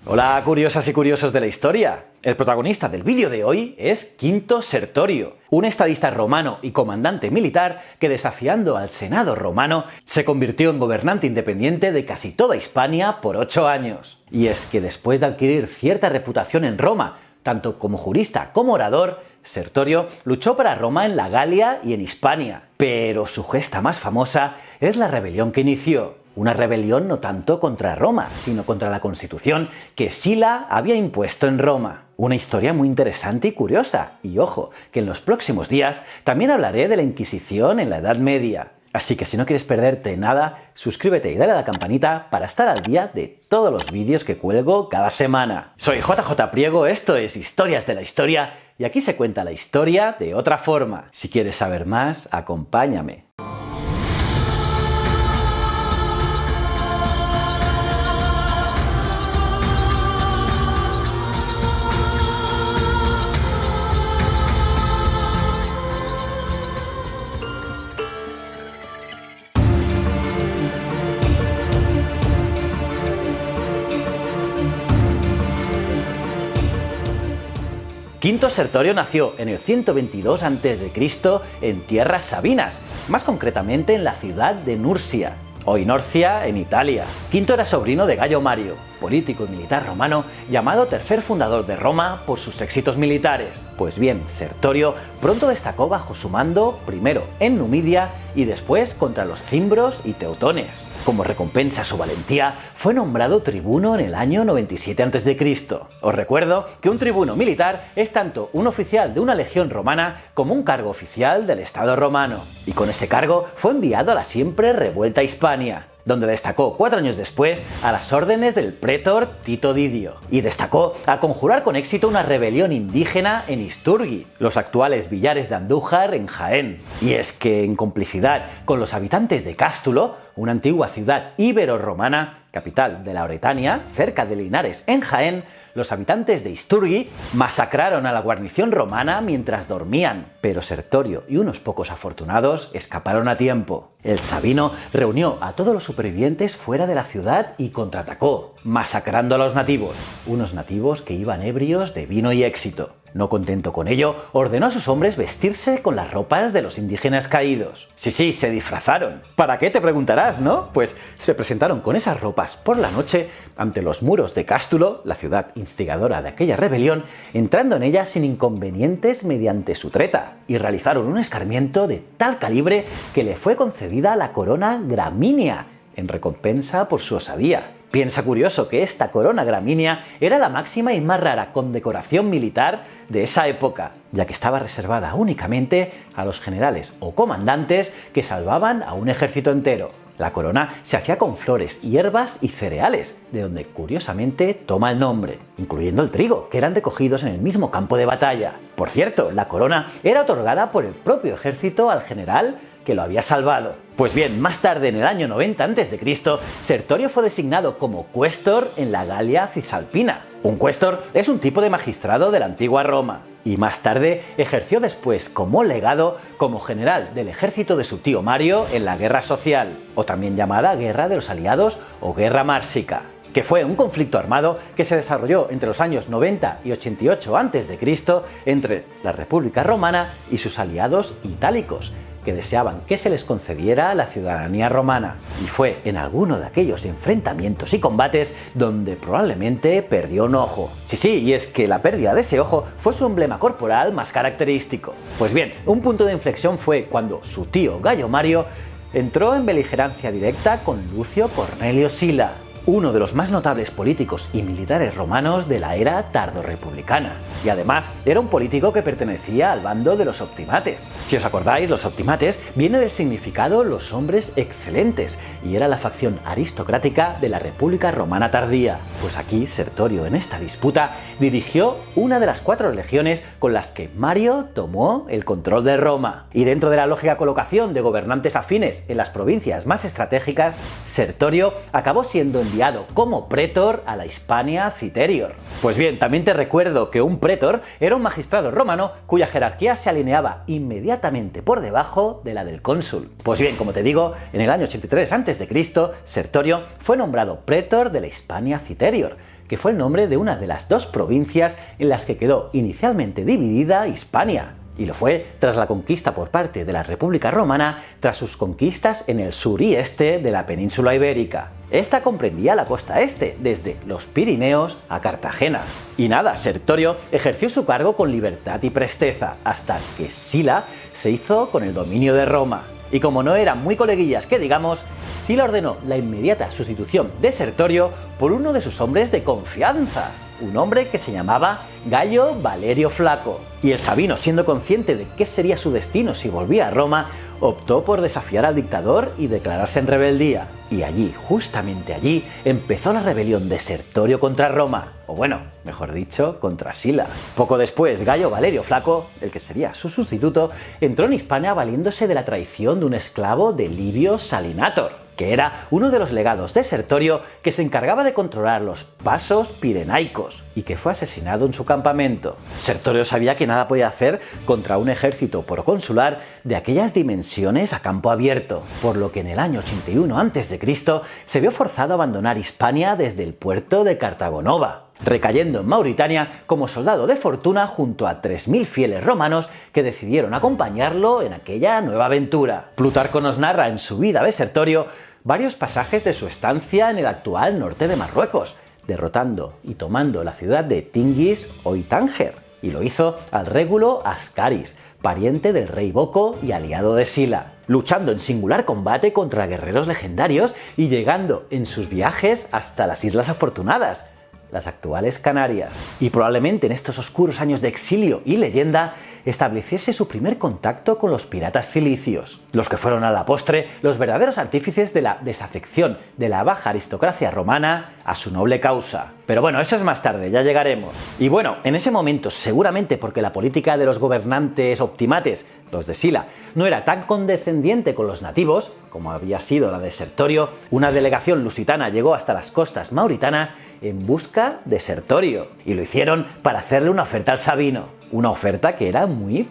Hola curiosas y curiosos de la historia. El protagonista del vídeo de hoy es Quinto Sertorio, un estadista romano y comandante militar que, desafiando al Senado romano, se convirtió en gobernante independiente de casi toda Hispania por 8 años. Y es que después de adquirir cierta reputación en Roma, tanto como jurista como orador, Sertorio luchó para Roma en la Galia y en Hispania. Pero su gesta más famosa es la rebelión que inició. Una rebelión no tanto contra Roma, sino contra la constitución que Sila había impuesto en Roma. Una historia muy interesante y curiosa. Y ojo, que en los próximos días también hablaré de la Inquisición en la Edad Media. Así que si no quieres perderte nada, suscríbete y dale a la campanita para estar al día de todos los vídeos que cuelgo cada semana. Soy JJ Priego, esto es Historias de la Historia y aquí se cuenta la historia de otra forma. Si quieres saber más, acompáñame. Quinto Sertorio nació en el 122 a.C. en tierras sabinas, más concretamente en la ciudad de Nursia, hoy Norcia, en Italia. Quinto era sobrino de Gayo Mario, político y militar romano, llamado tercer fundador de Roma por sus éxitos militares. Pues bien, Sertorio pronto destacó bajo su mando, primero en Numidia y después contra los cimbros y teutones. Como recompensa a su valentía, fue nombrado tribuno en el año 97 a.C. Os recuerdo que un tribuno militar es tanto un oficial de una legión romana como un cargo oficial del Estado romano. Y con ese cargo fue enviado a la siempre revuelta Hispania, donde destacó 4 años después a las órdenes del prétor Tito Didio. Y destacó al conjurar con éxito una rebelión indígena en Isturgi, los actuales Villares de Andújar en Jaén. Y es que, en complicidad con los habitantes de Cástulo, una antigua ciudad ibero-romana, capital de la Oretania, cerca de Linares en Jaén, los habitantes de Isturgi masacraron a la guarnición romana mientras dormían, pero Sertorio y unos pocos afortunados escaparon a tiempo. El Sabino reunió a todos los supervivientes fuera de la ciudad y contraatacó, masacrando a los nativos, unos nativos que iban ebrios de vino y éxito. No contento con ello, ordenó a sus hombres vestirse con las ropas de los indígenas caídos. Sí, se disfrazaron. ¿Para qué? Te preguntarás, ¿no? Pues se presentaron con esas ropas por la noche ante los muros de Cástulo, la ciudad instigadora de aquella rebelión, entrando en ella sin inconvenientes mediante su treta, y realizaron un escarmiento de tal calibre que le fue concedida la corona Graminia, en recompensa por su osadía. Piensa curioso que esta corona Graminia era la máxima y más rara condecoración militar de esa época, ya que estaba reservada únicamente a los generales o comandantes que salvaban a un ejército entero. La corona se hacía con flores, hierbas y cereales, de donde curiosamente toma el nombre, incluyendo el trigo, que eran recogidos en el mismo campo de batalla. Por cierto, la corona era otorgada por el propio ejército al general que lo había salvado. Pues bien, más tarde, en el año 90 a.C., Sertorio fue designado como cuestor en la Galia Cisalpina. Un cuestor es un tipo de magistrado de la antigua Roma, y más tarde ejerció después como legado como general del ejército de su tío Mario en la Guerra Social, o también llamada Guerra de los Aliados o Guerra Mársica, que fue un conflicto armado que se desarrolló entre los años 90 y 88 a.C. entre la República Romana y sus aliados itálicos, que deseaban que se les concediera la ciudadanía romana. Y fue en alguno de aquellos enfrentamientos y combates donde probablemente perdió un ojo. Sí, y es que la pérdida de ese ojo fue su emblema corporal más característico. Pues bien, un punto de inflexión fue cuando su tío Gayo Mario entró en beligerancia directa con Lucio Cornelio Sila, uno de los más notables políticos y militares romanos de la era tardorrepublicana, y además era un político que pertenecía al bando de los optimates. Si os acordáis, los optimates viene del significado los hombres excelentes, y era la facción aristocrática de la República Romana tardía. Pues aquí Sertorio, en esta disputa, dirigió una de las 4 legiones con las que Mario tomó el control de Roma. Y dentro de la lógica colocación de gobernantes afines en las provincias más estratégicas, Sertorio acabó siendo enviado como pretor a la Hispania Citerior. Pues bien, también te recuerdo que un pretor era un magistrado romano cuya jerarquía se alineaba inmediatamente por debajo de la del cónsul. Pues bien, como te digo, en el año 83 a.C., Sertorio fue nombrado pretor de la Hispania Citerior, que fue el nombre de una de las dos provincias en las que quedó inicialmente dividida Hispania. Y lo fue tras la conquista por parte de la República Romana tras sus conquistas en el sur y este de la península ibérica. Esta comprendía la costa este, desde los Pirineos a Cartagena. Y nada, Sertorio ejerció su cargo con libertad y presteza, hasta que Sila se hizo con el dominio de Roma. Y como no eran muy coleguillas que digamos, Sila ordenó la inmediata sustitución de Sertorio por uno de sus hombres de confianza, un hombre que se llamaba Gayo Valerio Flaco. Y el Sabino, siendo consciente de qué sería su destino si volvía a Roma, optó por desafiar al dictador y declararse en rebeldía. Y allí, justamente allí, empezó la rebelión de Sertorio contra Roma, o bueno, mejor dicho, contra Sila. Poco después, Gayo Valerio Flaco, el que sería su sustituto, entró en Hispania valiéndose de la traición de un esclavo de Livio Salinator, que era uno de los legados de Sertorio que se encargaba de controlar los pasos pirenaicos y que fue asesinado en su campamento. Sertorio sabía que nada podía hacer contra un ejército proconsular de aquellas dimensiones a campo abierto, por lo que en el año 81 a.C. se vio forzado a abandonar Hispania desde el puerto de Cartagonova, recayendo en Mauritania como soldado de fortuna junto a 3.000 fieles romanos que decidieron acompañarlo en aquella nueva aventura. Plutarco nos narra en su vida de Sertorio varios pasajes de su estancia en el actual norte de Marruecos, derrotando y tomando la ciudad de Tingis o Tánger, y lo hizo al régulo Ascaris, pariente del rey Boco y aliado de Sila, luchando en singular combate contra guerreros legendarios y llegando en sus viajes hasta las Islas Afortunadas, las actuales Canarias. Y probablemente en estos oscuros años de exilio y leyenda estableciese su primer contacto con los piratas cilicios, los que fueron a la postre los verdaderos artífices de la desafección de la baja aristocracia romana a su noble causa. Pero bueno, eso es más tarde, ya llegaremos. Y bueno, en ese momento, seguramente porque la política de los gobernantes optimates, los de Sila, no era tan condescendiente con los nativos, como había sido la de Sertorio, una delegación lusitana llegó hasta las costas mauritanas en busca de Sertorio, y lo hicieron para hacerle una oferta al Sabino, una oferta que era muy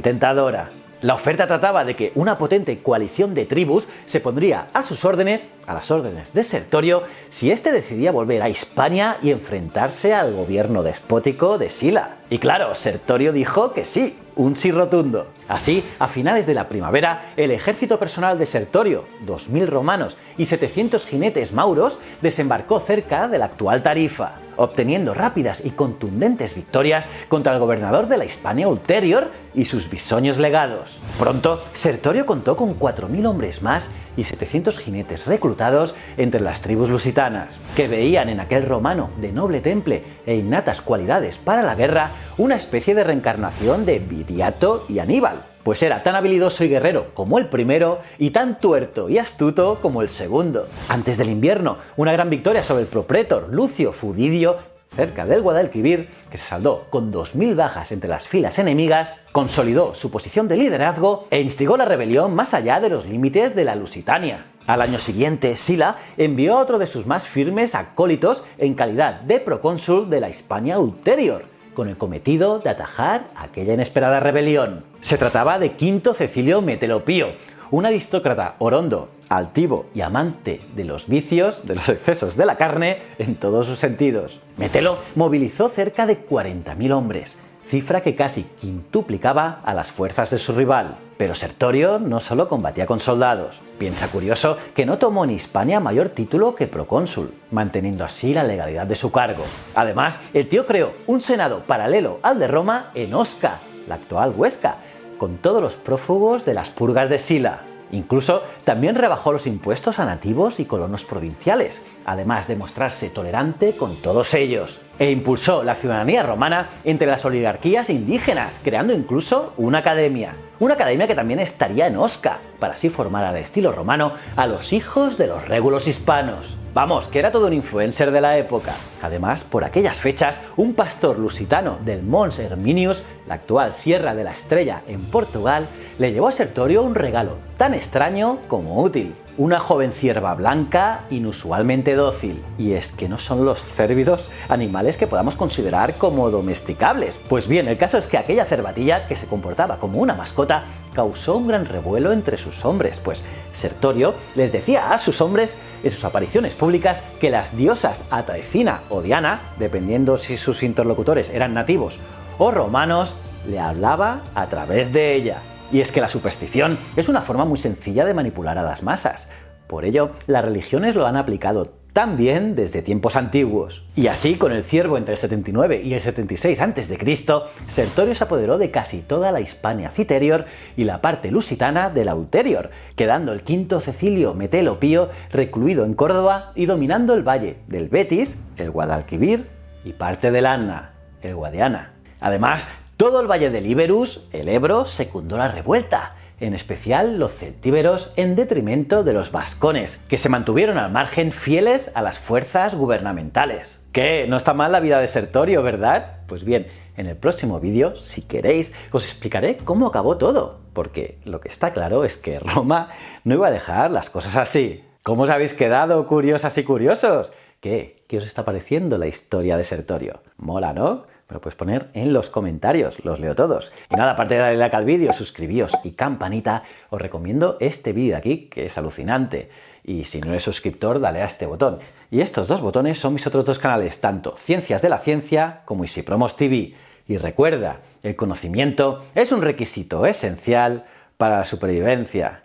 tentadora. La oferta trataba de que una potente coalición de tribus se pondría a sus órdenes, a las órdenes de Sertorio, si éste decidía volver a Hispania y enfrentarse al gobierno despótico de Sila. Y claro, Sertorio dijo que sí, un sí rotundo. Así, a finales de la primavera, el ejército personal de Sertorio, 2.000 romanos y 700 jinetes mauros, desembarcó cerca de la actual Tarifa, obteniendo rápidas y contundentes victorias contra el gobernador de la Hispania Ulterior y sus bisoños legados. Pronto, Sertorio contó con 4.000 hombres más y 700 jinetes reclutados entre las tribus lusitanas, que veían en aquel romano de noble temple e innatas cualidades para la guerra una especie de reencarnación de Viriato y Aníbal, pues era tan habilidoso y guerrero como el primero y tan tuerto y astuto como el segundo. Antes del invierno, una gran victoria sobre el proprétor Lucio Fudidio cerca del Guadalquivir, que se saldó con 2.000 bajas entre las filas enemigas, consolidó su posición de liderazgo e instigó la rebelión más allá de los límites de la Lusitania. Al año siguiente, Sila envió a otro de sus más firmes acólitos en calidad de procónsul de la Hispania Ulterior, con el cometido de atajar aquella inesperada rebelión. Se trataba de Quinto Cecilio Metelopío, un aristócrata orondo, altivo y amante de los vicios, de los excesos de la carne, en todos sus sentidos. Metelo movilizó cerca de 40.000 hombres, cifra que casi quintuplicaba a las fuerzas de su rival. Pero Sertorio no solo combatía con soldados. Piensa curioso que no tomó en Hispania mayor título que procónsul, manteniendo así la legalidad de su cargo. Además, el tío creó un senado paralelo al de Roma en Osca, la actual Huesca, con todos los prófugos de las purgas de Sila. Incluso también rebajó los impuestos a nativos y colonos provinciales, además de mostrarse tolerante con todos ellos. E impulsó la ciudadanía romana entre las oligarquías indígenas, creando incluso una academia. Una academia que también estaría en Osca, para así formar al estilo romano a los hijos de los régulos hispanos. Vamos, que era todo un influencer de la época. Además, por aquellas fechas, un pastor lusitano del Mons Herminius, la actual Sierra de la Estrella en Portugal, le llevó a Sertorio un regalo tan extraño como útil. una joven cierva blanca inusualmente dócil. Y es que no son los cérvidos animales que podamos considerar como domesticables. Pues bien, el caso es que aquella cervatilla, que se comportaba como una mascota, causó un gran revuelo entre sus hombres, pues Sertorio les decía a sus hombres en sus apariciones públicas que las diosas Atraecina o Diana, dependiendo si sus interlocutores eran nativos o romanos, le hablaba a través de ella. Y es que la superstición es una forma muy sencilla de manipular a las masas. Por ello, las religiones lo han aplicado también desde tiempos antiguos. Y así, con el ciervo entre el 79 y el 76 a.C., Sertorio se apoderó de casi toda la Hispania Citerior y la parte lusitana de la Ulterior, quedando el quinto Cecilio Metelo Pío recluido en Córdoba y dominando el valle del Betis, el Guadalquivir y parte del Anna, el Guadiana. Además, todo el valle del Iberus, el Ebro, secundó la revuelta, en especial los celtíberos en detrimento de los vascones, que se mantuvieron al margen fieles a las fuerzas gubernamentales. ¿Qué? No está mal la vida de Sertorio, ¿verdad? Pues bien, en el próximo vídeo, si queréis, os explicaré cómo acabó todo, porque lo que está claro es que Roma no iba a dejar las cosas así. ¿Cómo os habéis quedado, curiosas y curiosos? ¿Qué os está pareciendo la historia de Sertorio? Mola, ¿no? Me lo puedes poner en los comentarios, los leo todos. Y nada, aparte de darle like al vídeo, suscribíos y campanita, os recomiendo este vídeo de aquí, que es alucinante. Y si no eres suscriptor, dale a este botón. Y estos dos botones son mis otros dos canales, tanto Ciencias de la Ciencia como Isipromos TV. Y recuerda, el conocimiento es un requisito esencial para la supervivencia.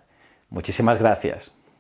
Muchísimas gracias.